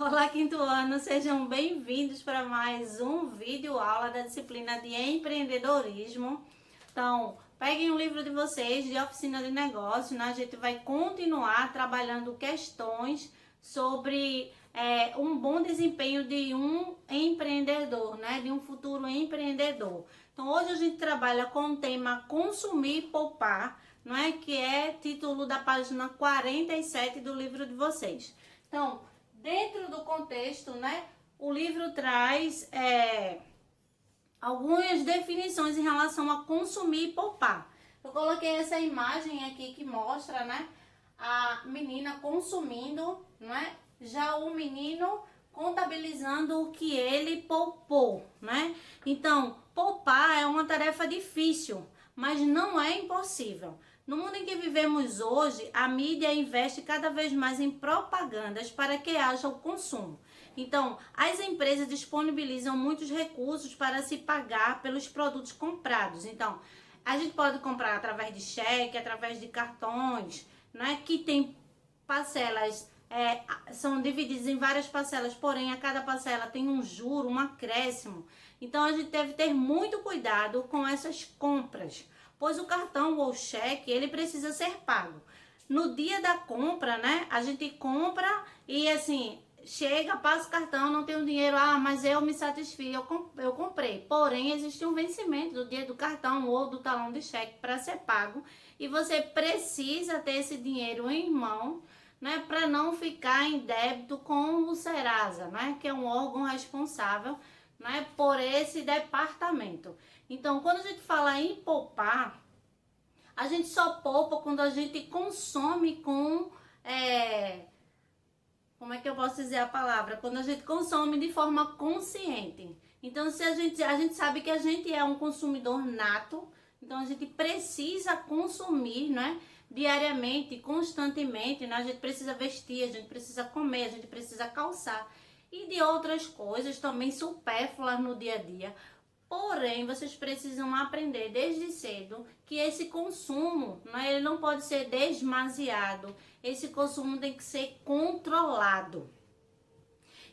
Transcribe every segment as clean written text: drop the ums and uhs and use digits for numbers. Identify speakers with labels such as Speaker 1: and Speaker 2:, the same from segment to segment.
Speaker 1: Olá, quinto ano, sejam bem-vindos para mais um vídeo aula da disciplina de empreendedorismo. Então, peguem o livro de vocês de oficina de negócio, né? A gente vai continuar trabalhando questões sobre um bom desempenho de um empreendedor, né? De um futuro empreendedor. Então, hoje a gente trabalha com o tema consumir e poupar, não é? Que é título da página 47 do livro de vocês. Então, dentro do contexto, né, o livro traz algumas definições em relação a consumir e poupar. Eu coloquei essa imagem aqui que mostra, né, a menina consumindo, né, já o menino contabilizando o que ele poupou, né? Então, poupar é uma tarefa difícil, mas não é impossível. No mundo em que vivemos hoje, a mídia investe cada vez mais em propagandas para que haja o consumo. Então, as empresas disponibilizam muitos recursos para se pagar pelos produtos comprados. Então, a gente pode comprar através de cheque, através de cartões, né, que tem parcelas, são divididas em várias parcelas, porém a cada parcela tem um juro, um acréscimo. Então, a gente deve ter muito cuidado com essas compras, pois o cartão ou cheque, ele precisa ser pago. No dia da compra, né, a gente compra e assim, chega, passa o cartão, não tenho dinheiro, mas eu me satisfiz, eu comprei. Porém, existe um vencimento do dia do cartão ou do talão de cheque para ser pago e você precisa ter esse dinheiro em mão, né, para não ficar em débito com o Serasa, né, que é um órgão responsável, né, por esse departamento. Então, quando a gente fala em poupar, a gente só poupa quando a gente consome com como é que eu posso dizer a palavra? Quando a gente consome de forma consciente. Então, se a gente sabe que a gente é um consumidor nato, então a gente precisa consumir, né? Diariamente, constantemente, né? A gente precisa vestir, a gente precisa comer, a gente precisa calçar. E de outras coisas também supérfluas no dia a dia. Porém, vocês precisam aprender desde cedo que esse consumo, né, ele não pode ser demasiado. Esse consumo tem que ser controlado.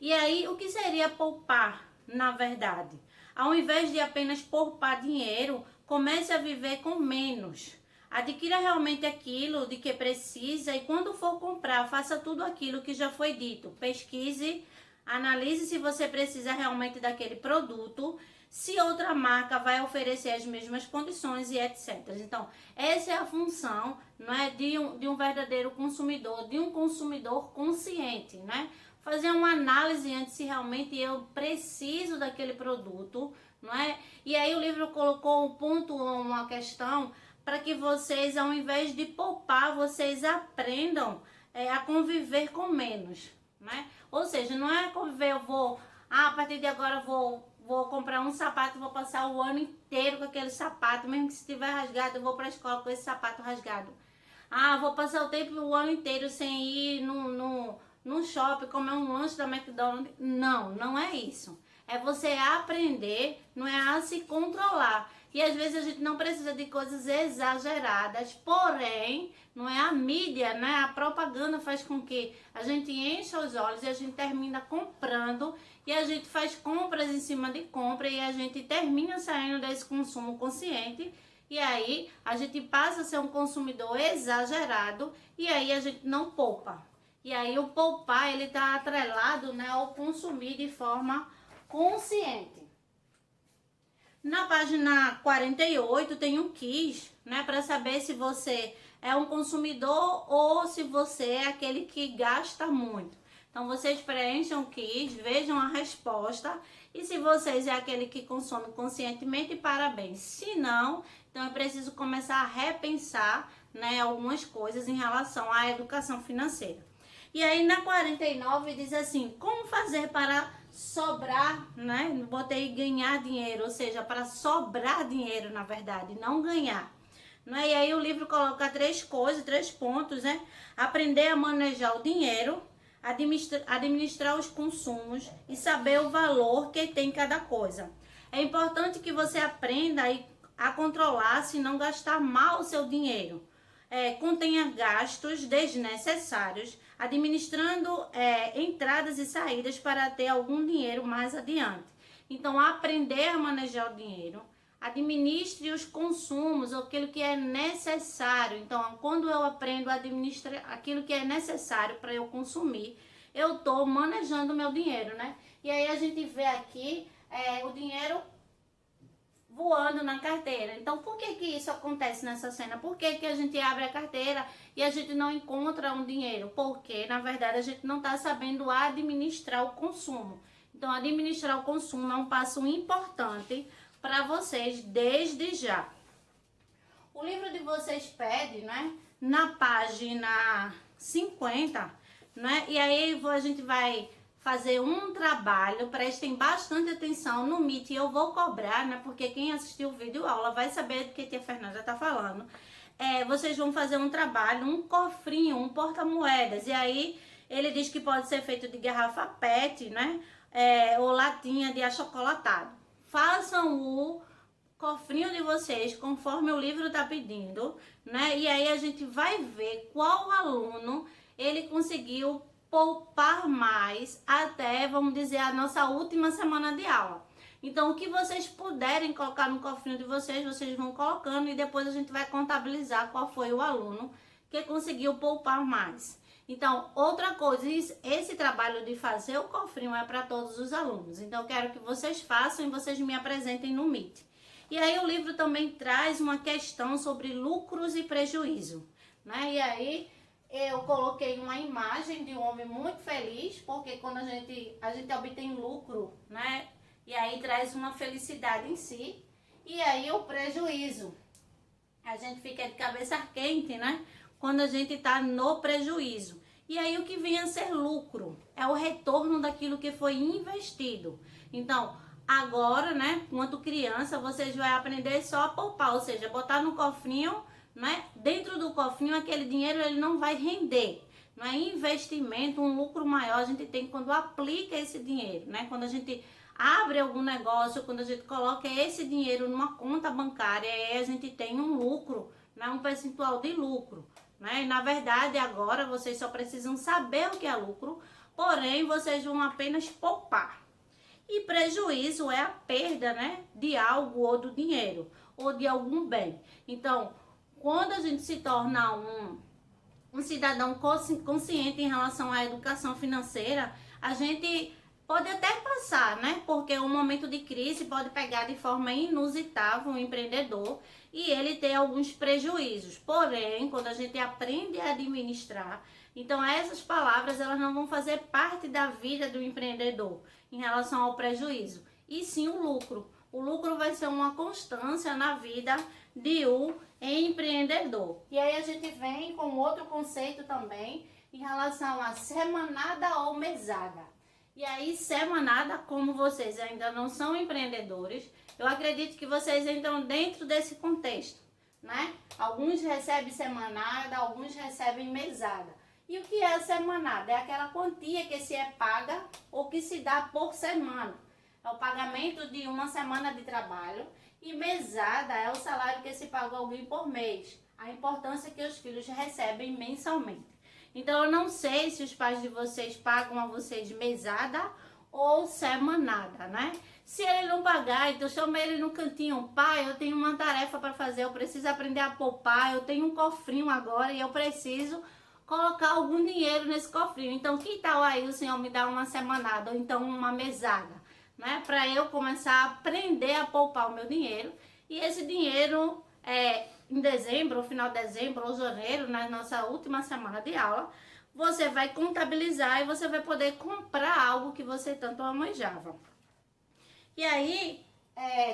Speaker 1: E aí, o que seria poupar, na verdade? Ao invés de apenas poupar dinheiro, comece a viver com menos. Adquira realmente aquilo de que precisa e quando for comprar, faça tudo aquilo que já foi dito. Pesquise, analise se você precisa realmente daquele produto, se outra marca vai oferecer as mesmas condições e etc. Então, essa é a função, não é, de um verdadeiro consumidor, de um consumidor consciente, né? Fazer uma análise antes se realmente eu preciso daquele produto, não é? E aí o livro colocou um ponto, uma questão, para que vocês, ao invés de poupar, vocês aprendam a conviver com menos, né? Ou seja, não é conviver, eu vou, a partir de agora vou comprar um sapato, vou passar o ano inteiro com aquele sapato, mesmo que se estiver rasgado, eu vou para a escola com esse sapato rasgado. Vou passar o ano inteiro sem ir no shopping, comer um lanche da McDonald's. Não, não é isso. É você aprender, não é, a se controlar. E às vezes a gente não precisa de coisas exageradas, porém, não é, a mídia, né, a propaganda faz com que a gente encha os olhos e a gente termina comprando e a gente faz compras em cima de compra e a gente termina saindo desse consumo consciente e aí a gente passa a ser um consumidor exagerado e aí a gente não poupa. E aí o poupar, ele tá atrelado, né, ao consumir de forma consciente. Na página 48 tem um quiz, né, para saber se você é um consumidor ou se você é aquele que gasta muito. Então vocês preencham o quiz, vejam a resposta e se vocês é aquele que consome conscientemente, parabéns. Se não, então é preciso começar a repensar, né, algumas coisas em relação à educação financeira. E aí na 49 diz assim, como fazer para sobrar, né? Botei ganhar dinheiro, ou seja, para sobrar dinheiro, na verdade, não ganhar. Né? E aí o livro coloca três coisas, 3 pontos, né? Aprender a manejar o dinheiro, administrar os consumos e saber o valor que tem cada coisa. É importante que você aprenda a controlar se não gastar mal o seu dinheiro. contenha gastos desnecessários, administrando entradas e saídas para ter algum dinheiro mais adiante. Então, aprender a manejar o dinheiro, administre os consumos, aquilo que é necessário. Então, quando eu aprendo a administrar aquilo que é necessário para eu consumir, eu estou manejando o meu dinheiro, né? E aí a gente vê aqui o dinheiro voando na carteira. Então, por que que isso acontece nessa cena? Por que que a gente abre a carteira e a gente não encontra um dinheiro? Porque, na verdade, a gente não está sabendo administrar o consumo. Então, administrar o consumo é um passo importante para vocês desde já. O livro de vocês pede, né, na página 50, né, e aí a gente vai fazer um trabalho, prestem bastante atenção no Meet, e eu vou cobrar, né, porque quem assistiu o vídeo aula vai saber do que a tia Fernanda tá falando. Vocês vão fazer um trabalho, um cofrinho, um porta-moedas, e aí ele diz que pode ser feito de garrafa PET, né, ou latinha de achocolatado. Façam o cofrinho de vocês conforme o livro tá pedindo, né? E aí a gente vai ver qual aluno ele conseguiu poupar mais até, vamos dizer, a nossa última semana de aula. Então, o que vocês puderem colocar no cofrinho de vocês, vocês vão colocando e depois a gente vai contabilizar qual foi o aluno que conseguiu poupar mais. Então, outra coisa, esse trabalho de fazer o cofrinho é para todos os alunos. Então, eu quero que vocês façam e vocês me apresentem no Meet. E aí, o livro também traz uma questão sobre lucros e prejuízo, né? E aí, eu coloquei uma imagem de um homem muito feliz, porque quando a gente obtém lucro, né? E aí, traz uma felicidade em si. E aí, o prejuízo. A gente fica de cabeça quente, né? Quando a gente está no prejuízo. E aí o que vem a ser lucro é o retorno daquilo que foi investido. Então, agora, né, enquanto criança, vocês vão aprender só a poupar, ou seja, botar no cofrinho, né? Dentro do cofrinho, aquele dinheiro ele não vai render. Não é investimento, um lucro maior a gente tem quando aplica esse dinheiro, né? Quando a gente abre algum negócio, quando a gente coloca esse dinheiro numa conta bancária, aí a gente tem um lucro, né? Um percentual de lucro. Né? E na verdade agora vocês só precisam saber o que é lucro, porém vocês vão apenas poupar. E prejuízo é a perda, né, de algo ou do dinheiro ou de algum bem. Então, quando a gente se torna um cidadão consciente em relação à educação financeira, a gente pode até passar, né? Porque um momento de crise pode pegar de forma inusitável um empreendedor e ele ter alguns prejuízos. Porém, quando a gente aprende a administrar, então essas palavras elas não vão fazer parte da vida do empreendedor em relação ao prejuízo, e sim o lucro. O lucro vai ser uma constância na vida de um empreendedor. E aí a gente vem com outro conceito também em relação a semanada ou mesada. E aí, semanada, como vocês ainda não são empreendedores, eu acredito que vocês entram dentro desse contexto, né? Alguns recebem semanada, alguns recebem mesada. E o que é a semanada? É aquela quantia que se é paga ou que se dá por semana. É o pagamento de uma semana de trabalho. E mesada é o salário que se paga a alguém por mês. A importância que os filhos recebem mensalmente. Então, eu não sei se os pais de vocês pagam a vocês mesada ou semanada, né? Se ele não pagar, então chama ele no cantinho. Pai, eu tenho uma tarefa para fazer, eu preciso aprender a poupar, eu tenho um cofrinho agora e eu preciso colocar algum dinheiro nesse cofrinho. Então, que tal aí o senhor me dar uma semanada ou então uma mesada, né? Para eu começar a aprender a poupar o meu dinheiro. E esse dinheiro em dezembro, final de dezembro ou janeiro, na nossa última semana de aula, você vai contabilizar e você vai poder comprar algo que você tanto almejava. E aí,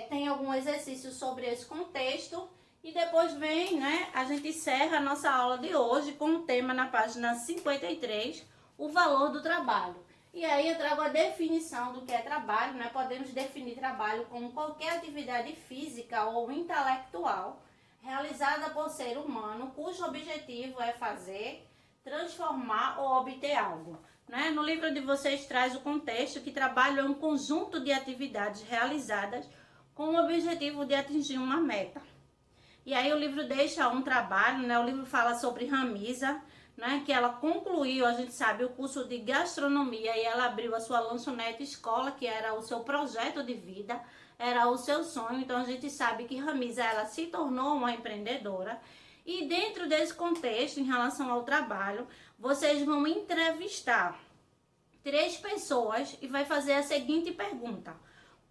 Speaker 1: tem algum exercício sobre esse contexto e depois vem, né, a gente encerra a nossa aula de hoje com o tema na página 53, o valor do trabalho. E aí eu trago a definição do que é trabalho, né? Podemos definir trabalho como qualquer atividade física ou intelectual realizada por ser humano, cujo objetivo é fazer, transformar ou obter algo. Né? No livro de vocês traz o contexto que trabalho é um conjunto de atividades realizadas com o objetivo de atingir uma meta. E aí o livro deixa um trabalho, né? O livro fala sobre Ramisa, né? Que ela concluiu, a gente sabe, o curso de gastronomia e ela abriu a sua lanchonete escola, que era o seu projeto de vida, era o seu sonho. Então a gente sabe que Ramisa, ela se tornou uma empreendedora. E dentro desse contexto, em relação ao trabalho, vocês vão entrevistar 3 pessoas e vai fazer a seguinte pergunta: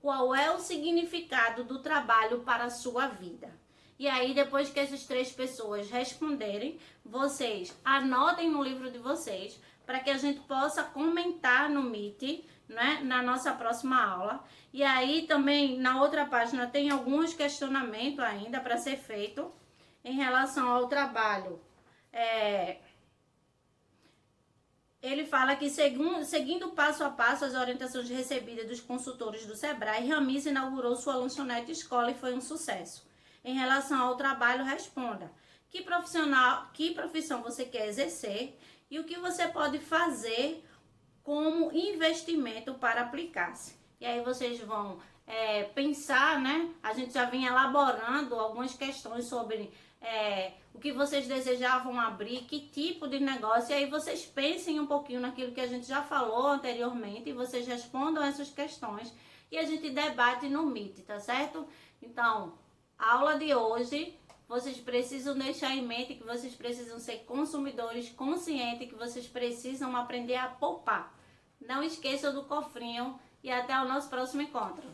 Speaker 1: qual é o significado do trabalho para a sua vida? E aí, depois que essas 3 pessoas responderem, vocês anotem no livro de vocês para que a gente possa comentar no Meet, né, na nossa próxima aula. E aí também na outra página tem alguns questionamentos ainda para ser feito em relação ao trabalho. Ele fala que, seguindo passo a passo as orientações recebidas dos consultores do Sebrae, Ramisa inaugurou sua lanchonete escola e foi um sucesso. Em relação ao trabalho, responda: que profissão você quer exercer e o que você pode fazer como investimento para aplicar-se. E aí vocês vão pensar, né? A gente já vem elaborando algumas questões sobre o que vocês desejavam abrir, que tipo de negócio, e aí vocês pensem um pouquinho naquilo que a gente já falou anteriormente e vocês respondam essas questões e a gente debate no Meet, tá certo? Então, a aula de hoje, vocês precisam deixar em mente que vocês precisam ser consumidores conscientes, que vocês precisam aprender a poupar. Não esqueçam do cofrinho e até o nosso próximo encontro.